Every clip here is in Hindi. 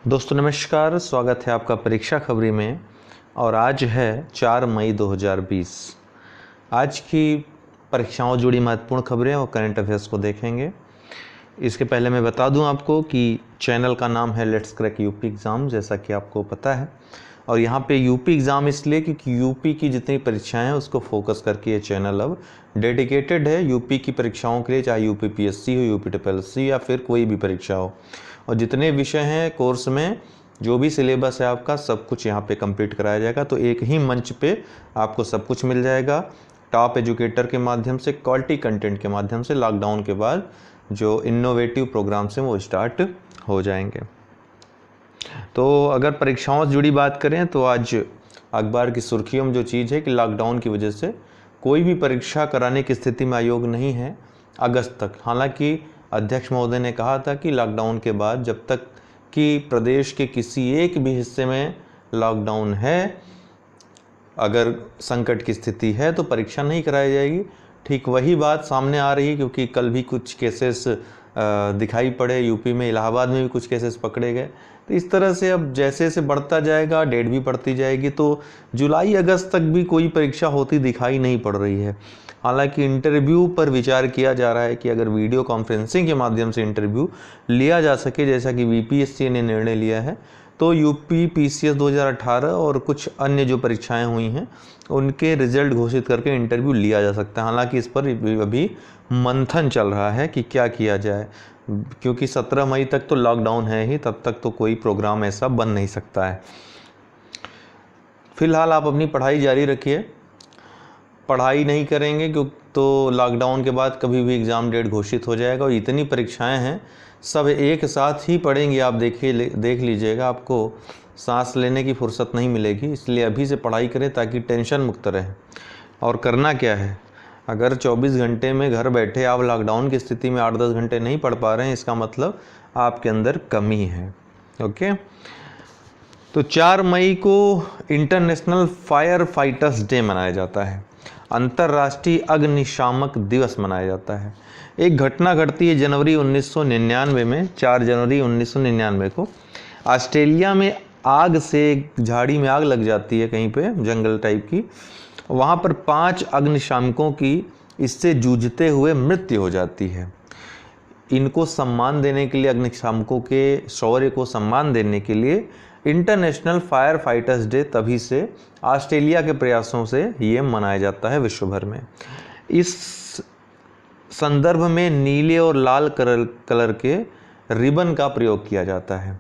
दोस्तों नमस्कार, स्वागत है आपका परीक्षा खबरी में। और आज है 4 मई 2020। आज की परीक्षाओं जुड़ी महत्वपूर्ण खबरें और करंट अफेयर्स को देखेंगे। इसके पहले मैं बता दूं आपको कि चैनल का नाम है लेट्स क्रैक यूपी एग्ज़ाम, जैसा कि आपको पता है। और यहाँ पे यूपी एग्ज़ाम इसलिए क्योंकि यूपी की जितनी परीक्षाएं हैं उसको फोकस करके ये चैनल अब डेडिकेटेड है यूपी की परीक्षाओं के लिए, चाहे यूपी पीएससी हो, यूपी ट्रिपलएससी या फिर कोई भी परीक्षा हो। और जितने विषय हैं कोर्स में, जो भी सिलेबस है आपका, सब कुछ यहाँ पे कंप्लीट कराया जाएगा। तो एक ही मंच पे आपको सब कुछ मिल जाएगा, टॉप एजुकेटर के माध्यम से, क्वालिटी कंटेंट के माध्यम से। लॉकडाउन के बाद जो इनोवेटिव प्रोग्राम्स हैं वो स्टार्ट हो जाएंगे। तो अगर परीक्षाओं से जुड़ी बात करें तो आज अखबार की सुर्खियों में जो चीज़ है कि लॉकडाउन की वजह से कोई भी परीक्षा कराने की स्थिति में आयोग नहीं है अगस्त तक। हालांकि अध्यक्ष महोदय ने कहा था कि लॉकडाउन के बाद जब तक कि प्रदेश के किसी एक भी हिस्से में लॉकडाउन है, अगर संकट की स्थिति है तो परीक्षा नहीं कराई जाएगी। ठीक वही बात सामने आ रही है क्योंकि कल भी कुछ केसेस दिखाई पड़े यूपी में, इलाहाबाद में भी कुछ केसेस पकड़े गए। तो इस तरह से अब जैसे जैसे बढ़ता जाएगा, डेट भी बढ़ती जाएगी, तो जुलाई अगस्त तक भी कोई परीक्षा होती दिखाई नहीं पड़ रही है। हालांकि इंटरव्यू पर विचार किया जा रहा है कि अगर वीडियो कॉन्फ्रेंसिंग के माध्यम से इंटरव्यू लिया जा सके, जैसा कि वीपीएससी ने निर्णय लिया है, तो यूपी पीसीएस 2018 और कुछ अन्य जो परीक्षाएं हुई हैं उनके रिजल्ट घोषित करके इंटरव्यू लिया जा सकता है। हालांकि इस पर अभी मंथन चल रहा है कि क्या किया जाए, क्योंकि 17 मई तक तो लॉकडाउन है ही, तब तक तो कोई प्रोग्राम ऐसा बन नहीं सकता है। फिलहाल आप अपनी पढ़ाई जारी रखिए। पढ़ाई नहीं करेंगे क्योंकि तो लॉकडाउन के बाद कभी भी एग्ज़ाम डेट घोषित हो जाएगा और इतनी परीक्षाएं हैं, सब एक साथ ही पढ़ेंगे। आप देख लीजिएगा, आपको सांस लेने की फुर्सत नहीं मिलेगी। इसलिए अभी से पढ़ाई करें ताकि टेंशन मुक्त रहें। और करना क्या है, अगर 24 घंटे में घर बैठे आप लॉकडाउन की स्थिति में 8-10 घंटे नहीं पढ़ पा रहे हैं, इसका मतलब आपके अंदर कमी है। ओके, तो 4 मई को इंटरनेशनल फायर फाइटर्स डे मनाया जाता है, अंतर्राष्ट्रीय अग्निशामक दिवस मनाया जाता है। एक घटना घटती है जनवरी 1999 में, 4 जनवरी 1999 को ऑस्ट्रेलिया में आग से, झाड़ी में आग लग जाती है कहीं पे, जंगल टाइप की। वहाँ पर 5 अग्निशामकों की इससे जूझते हुए मृत्यु हो जाती है। इनको सम्मान देने के लिए, अग्निशामकों के शौर्य को सम्मान देने के लिए इंटरनेशनल फायर फाइटर्स डे तभी से ऑस्ट्रेलिया के प्रयासों से ये मनाया जाता है विश्व भर में। इस संदर्भ में नीले और लाल कलर के रिबन का प्रयोग किया जाता है।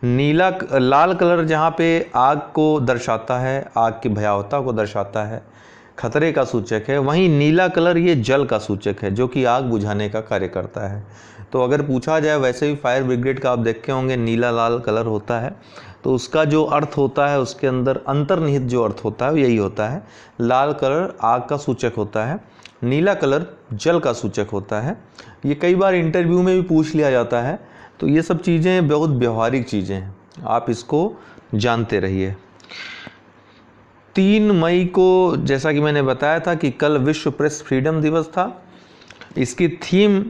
लाल कलर जहाँ पे आग को दर्शाता है, आग की भयावहता को दर्शाता है, खतरे का सूचक है, वहीं नीला कलर ये जल का सूचक है जो कि आग बुझाने का कार्य करता है। तो अगर पूछा जाए, वैसे भी फायर ब्रिगेड का आप देखे होंगे नीला लाल कलर होता है, तो उसका जो अर्थ होता है, उसके अंदर अंतर्निहित जो अर्थ होता है यही होता है। लाल कलर आग का सूचक होता है, नीला कलर जल का सूचक होता है। ये कई बार इंटरव्यू में भी पूछ लिया जाता है। तो ये सब चीज़ें बहुत व्यवहारिक चीज़ें हैं, आप इसको जानते रहिए। 3 मई को, जैसा कि मैंने बताया था कि कल विश्व प्रेस फ्रीडम दिवस था। इसकी theme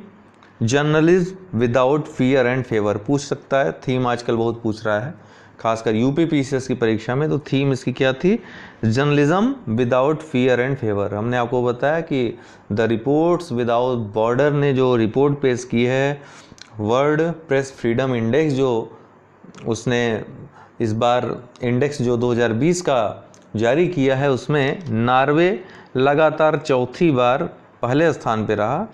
journalism without fear and favour पूछ सकता है। थीम आजकल बहुत पूछ रहा है, खासकर यूपी पीसीएस की परीक्षा में। तो थीम इसकी क्या थी? Journalism without fear and favour. हमने आपको बताया कि द रिपोर्ट्स विदाउट बॉर्डर ने जो रिपोर्ट पेश की है, वर्ल्ड प्रेस फ्रीडम इंडेक्स, जो उसने इस बार इंडेक्स जो 2020 का जारी किया है, उसमें नॉर्वे लगातार चौथी बार पहले स्थान पे रहा।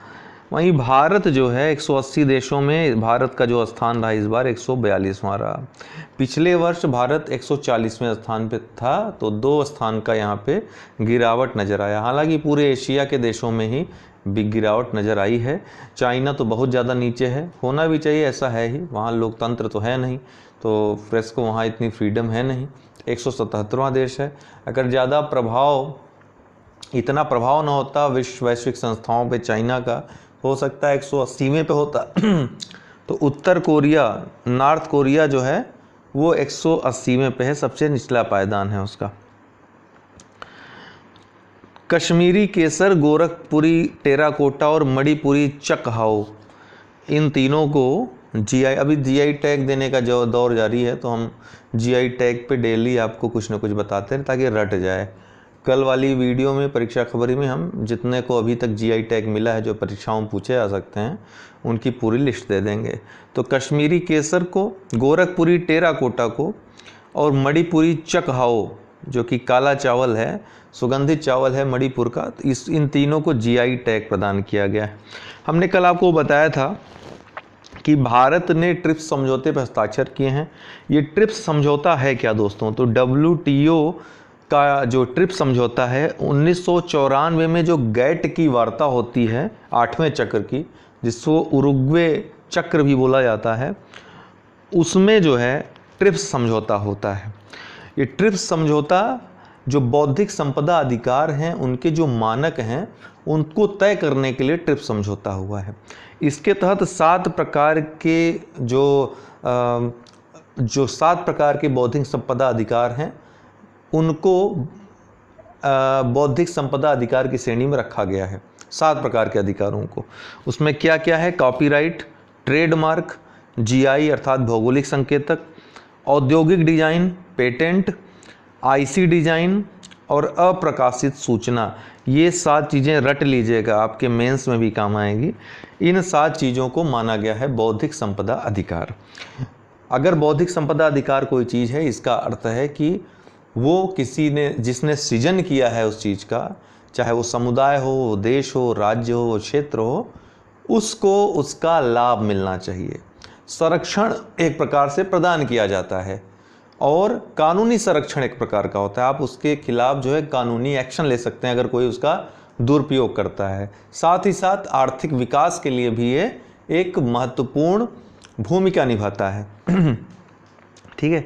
वहीं भारत जो है 180 देशों में भारत का जो स्थान रहा, इस बार 142वां रहा। पिछले वर्ष भारत 140वें स्थान पे था, तो 2 स्थान का यहाँ पे गिरावट नज़र आया। हालांकि पूरे एशिया के देशों में ही बिग गिरावट नज़र आई है। चाइना तो बहुत ज़्यादा नीचे है, होना भी चाहिए, ऐसा है ही, वहाँ लोकतंत्र तो है नहीं, तो प्रेस को वहाँ इतनी फ्रीडम है नहीं। 177वां देश है। अगर ज़्यादा इतना प्रभाव ना होता वैश्विक संस्थाओं पे चाइना का, हो सकता है 180वें पे होता। तो उत्तर कोरिया, नॉर्थ कोरिया जो है वो 180वें पे है, सबसे निचला पायदान है उसका। कश्मीरी केसर, गोरखपुरी टेराकोटा और मणिपुरी चकहाओ, इन तीनों को जीआई, अभी जीआई टैग देने का जो दौर जारी है, तो हम जीआई टैग पे डेली आपको कुछ ना कुछ बताते हैं ताकि रट जाए। कल वाली वीडियो में परीक्षा खबरी में हम जितने को अभी तक जीआई टैग मिला है जो परीक्षाओं में पूछे जा सकते हैं उनकी पूरी लिस्ट दे देंगे। तो कश्मीरी केसर को, गोरखपुरी टेराकोटा को और मणिपुरी चकहाओ जो कि काला चावल है, सुगंधित चावल है मणिपुर का, इन तीनों को जीआई टैग प्रदान किया गया है। हमने कल आपको बताया था कि भारत ने ट्रिप्स समझौते पर हस्ताक्षर किए हैं। ये ट्रिप्स समझौता है क्या दोस्तों? तो WTO का जो ट्रिप्स समझौता है 1994 में जो गैट की वार्ता होती है 8वें चक्र की, जिसको उरुग्वे चक्र भी बोला जाता है, उसमें जो है ट्रिप्स समझौता होता है। ये ट्रिप्स समझौता जो बौद्धिक संपदा अधिकार हैं उनके जो मानक हैं उनको तय करने के लिए ट्रिप्स समझौता हुआ है। इसके तहत 7 प्रकार के बौद्धिक संपदा अधिकार हैं उनको बौद्धिक संपदा अधिकार की श्रेणी में रखा गया है। 7 प्रकार के अधिकारों को, उसमें क्या क्या है? कॉपीराइट, ट्रेडमार्क, जीआई अर्थात भौगोलिक संकेतक, औद्योगिक डिजाइन, पेटेंट, आईसी डिजाइन और अप्रकाशित सूचना। ये 7 चीज़ें रट लीजिएगा, आपके मेंस में भी काम आएगी। इन 7 चीज़ों को माना गया है बौद्धिक संपदा अधिकार। अगर बौद्धिक संपदा अधिकार कोई चीज़ है, इसका अर्थ है कि वो किसी ने, जिसने सृजन किया है उस चीज़ का, चाहे वो समुदाय हो, देश हो, राज्य हो, क्षेत्र हो, उसको उसका लाभ मिलना चाहिए। संरक्षण एक प्रकार से प्रदान किया जाता है और कानूनी संरक्षण एक प्रकार का होता है। आप उसके खिलाफ जो है कानूनी एक्शन ले सकते हैं अगर कोई उसका दुरुपयोग करता है। साथ ही साथ आर्थिक विकास के लिए भी ये एक महत्वपूर्ण भूमिका निभाता है। ठीक है,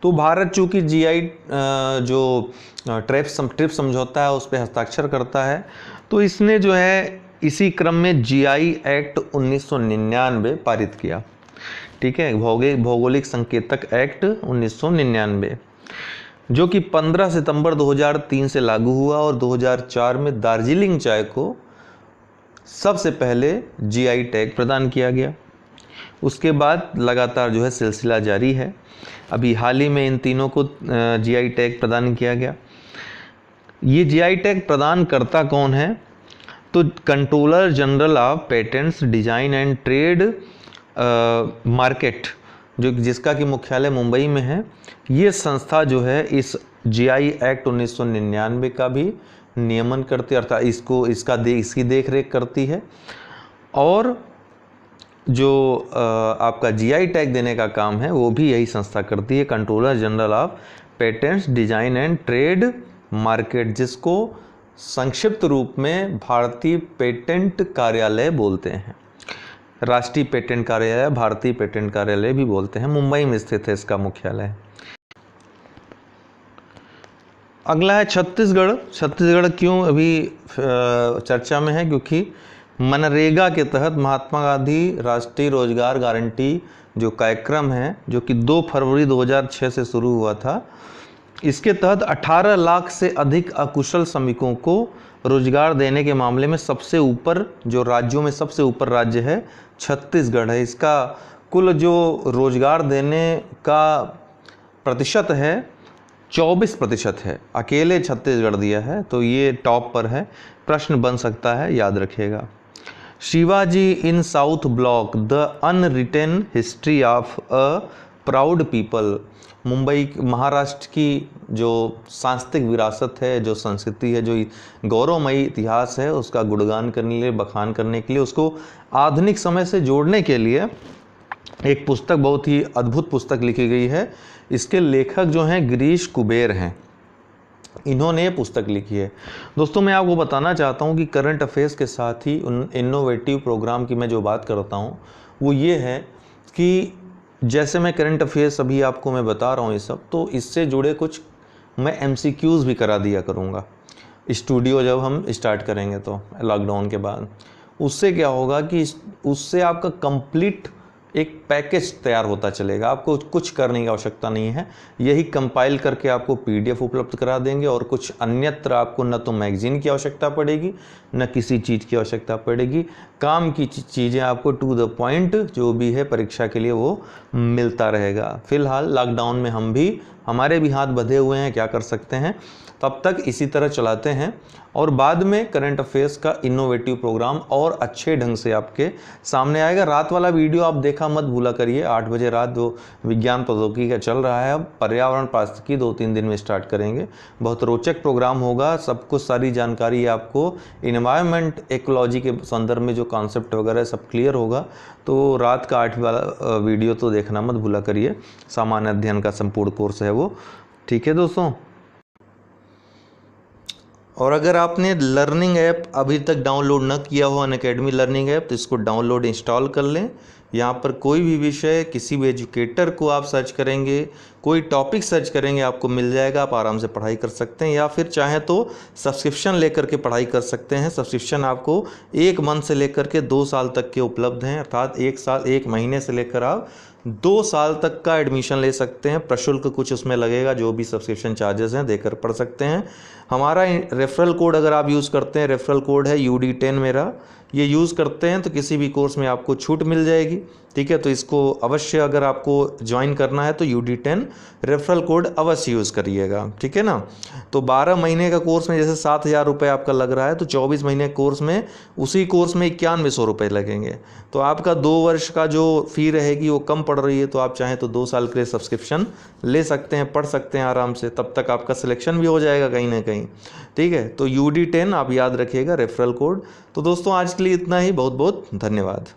तो भारत चूंकि जीआई जो ट्रिप्स समझौता है उस पर हस्ताक्षर करता है, तो इसने जो है इसी क्रम में जीआई एक्ट 1999 पारित किया। ठीक है, भौगोलिक संकेतक एक्ट 1999 जो कि 15 सितंबर 2003 से लागू हुआ और 2004 में दार्जिलिंग चाय को सबसे पहले जीआई टैग प्रदान किया गया। उसके बाद लगातार जो है सिलसिला जारी है। अभी हाल ही में इन तीनों को जीआई टैग प्रदान किया गया। ये जीआई टैग प्रदान करता कौन है? तो controller general of patents, design and trade market, जो जिसका कि मुख्यालय मुंबई में है, ये संस्था जो है इस जीआई एक्ट 1999 का भी नियमन करती है, अर्थात इसकी देख रेख करती है। और जो आपका जीआई टैग देने का काम है वो भी यही संस्था करती है, controller general of patents, design and trade market, जिसको संक्षिप्त रूप में भारतीय पेटेंट कार्यालय बोलते हैं। राष्ट्रीय पेटेंट कार्यालय, भारतीय पेटेंट कार्यालय भी बोलते हैं। मुंबई में स्थित है इसका मुख्यालय। अगला है छत्तीसगढ़। छत्तीसगढ़ क्यों अभी चर्चा में है? क्योंकि मनरेगा के तहत महात्मा गांधी राष्ट्रीय रोजगार गारंटी जो कार्यक्रम है, जो कि 2 फरवरी 2006 से शुरू हुआ था, इसके तहत 18 लाख से अधिक अकुशल श्रमिकों को रोजगार देने के मामले में सबसे ऊपर, जो राज्यों में सबसे ऊपर राज्य है, छत्तीसगढ़ है। इसका कुल जो रोजगार देने का प्रतिशत है 24% है, अकेले छत्तीसगढ़ दिया है, तो ये टॉप पर है। प्रश्न बन सकता है, याद रखिएगा। Shivaji in South Block, the unwritten history of a proud people. Mumbai, Maharashtra की जो सांस्कृतिक विरासत है, जो संस्कृति है, जो गौरवमयी इतिहास है, उसका गुणगान करने के लिए, बखान करने के लिए, उसको आधुनिक समय से जोड़ने के लिए एक पुस्तक, बहुत ही अद्भुत पुस्तक लिखी गई है। इसके लेखक जो हैं गिरीश कुबेर हैं, इन्होंने ये पुस्तक लिखी है। दोस्तों, मैं आपको बताना चाहता हूँ कि करंट अफेयर्स के साथ ही उन इनोवेटिव प्रोग्राम की मैं जो बात करता हूँ वो ये है कि जैसे मैं करंट अफेयर्स अभी आपको मैं बता रहा हूँ ये सब, तो इससे जुड़े कुछ मैं MCQs भी करा दिया करूँगा स्टूडियो जब हम स्टार्ट करेंगे तो लॉकडाउन के बाद। उससे क्या होगा कि उससे आपका कंप्लीट एक पैकेज तैयार होता चलेगा। आपको कुछ करने की आवश्यकता नहीं है, यही कंपाइल करके आपको PDF उपलब्ध करा देंगे और कुछ अन्यत्र आपको न तो मैगजीन की आवश्यकता पड़ेगी न किसी चीज़ की आवश्यकता पड़ेगी। काम की चीज़ें आपको टू द पॉइंट जो भी है परीक्षा के लिए वो मिलता रहेगा। फिलहाल लॉकडाउन में हमारे भी हाथ बंधे हुए हैं, क्या कर सकते हैं, तब तक इसी तरह चलाते हैं और बाद में करंट अफेयर्स का इनोवेटिव प्रोग्राम और अच्छे ढंग से आपके सामने आएगा। रात वाला वीडियो आप देखा मत भूला करिए, 8 बजे रात जो विज्ञान प्रौद्योगिकी का चल रहा है, अब पर्यावरण पारिस्थितिकी 2-3 दिन में स्टार्ट करेंगे। बहुत रोचक प्रोग्राम होगा, सब कुछ सारी जानकारी आपको इन्वायरमेंट इकोलॉजी के संदर्भ में जो कॉन्सेप्ट वगैरह सब क्लियर होगा। तो रात का 8 वाला वीडियो तो देखना मत भूला करिए, सामान्य अध्ययन का संपूर्ण कोर्स है वो। ठीक है दोस्तों, और अगर आपने लर्निंग ऐप अभी तक डाउनलोड न किया हो, अनअकैडमी लर्निंग ऐप, तो इसको डाउनलोड इंस्टॉल कर लें। यहाँ पर कोई भी विषय, किसी भी एजुकेटर को आप सर्च करेंगे, कोई टॉपिक सर्च करेंगे, आपको मिल जाएगा, आप आराम से पढ़ाई कर सकते हैं। या फिर चाहें तो सब्सक्रिप्शन लेकर के पढ़ाई कर सकते हैं। सब्सक्रिप्शन आपको 1 मंथ से लेकर के 2 साल तक के उपलब्ध हैं, अर्थात 1 महीने से लेकर आप 2 साल तक का एडमिशन ले सकते हैं। प्रशुल्क कुछ उसमें लगेगा, जो भी सब्सक्रिप्शन चार्जेस हैं देकर पढ़ सकते हैं। हमारा रेफरल कोड अगर आप यूज़ करते हैं, रेफरल कोड है UD10 मेरा, ये यूज़ करते हैं तो किसी भी कोर्स में आपको छूट मिल जाएगी। ठीक है, तो इसको अवश्य अगर आपको ज्वाइन करना है तो UD10 रेफरल कोड अवश्य यूज़ करिएगा। ठीक है ना। तो 12 महीने का कोर्स में जैसे 7,000 रुपये आपका लग रहा है, तो 24 महीने कोर्स में उसी कोर्स में 9100 रुपये लगेंगे। तो आपका 2 वर्ष का जो फ़ी रहेगी वो कम पड़ रही है, तो आप चाहें तो 2 साल के लिए सब्सक्रिप्शन ले सकते हैं, पढ़ सकते हैं आराम से, तब तक आपका सिलेक्शन भी हो जाएगा कहीं ना कहीं। ठीक है, तो UD10 आप याद रखिएगा रेफरल कोड। तो दोस्तों आज के लिए इतना ही, बहुत बहुत धन्यवाद।